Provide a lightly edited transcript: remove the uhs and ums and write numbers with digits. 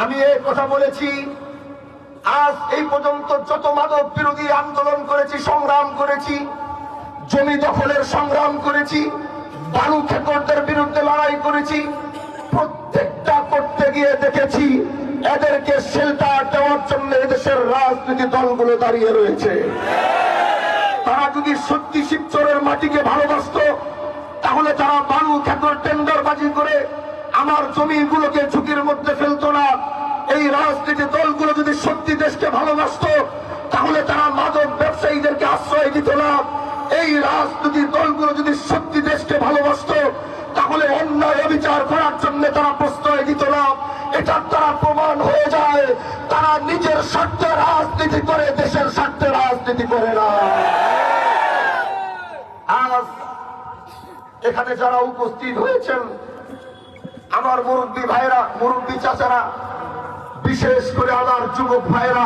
আমি এই কথা বলেছি, আজ এই পর্যন্ত যত মাদক বিরোধী আন্দোলন করেছি, সংগ্রাম করেছি, জমি দখলের সংগ্রাম করেছি, বালু খেকরদের বিরুদ্ধে লড়াই করেছি, প্রত্যেকটা করতে গিয়ে দেখেছি এদেরকে শেল্টার দেওয়ার জন্য এদেশের রাজনৈতিক দলগুলো দাঁড়িয়ে রয়েছে। তারা যদি সত্যি শিবচরের মাটিকে ভালোবাসত, তাহলে তারা বালু খেকর টেন্ডারবাজি করে আমার জমিগুলোকে ঝুঁকির মধ্যে ফেলতো না। এই রাজনৈতিক দলগুলো যদি সত্যি দেশকে ভালোবাসত, তাহলে তারা মাদক ব্যবসায়ীদেরকে আশ্রয় দিত না। এই রাজনৈতিক দলগুলো যদি সত্যি দেশকে ভালোবাসত, তাহলে অন্যায় অবিচার করার জন্য তারা প্রশ্রয় দিত না। এটার দ্বারা প্রমাণ হয়ে যায় তারা নিজের স্বার্থে রাজনীতি করে, দেশের স্বার্থে রাজনীতি করে না। আজ এখানে যারা উপস্থিত হয়েছেন, আমার মুরব্বী ভাইরা, মুরব্বী চাচারা, বিশেষ করে আমার যুবক ভাইরা,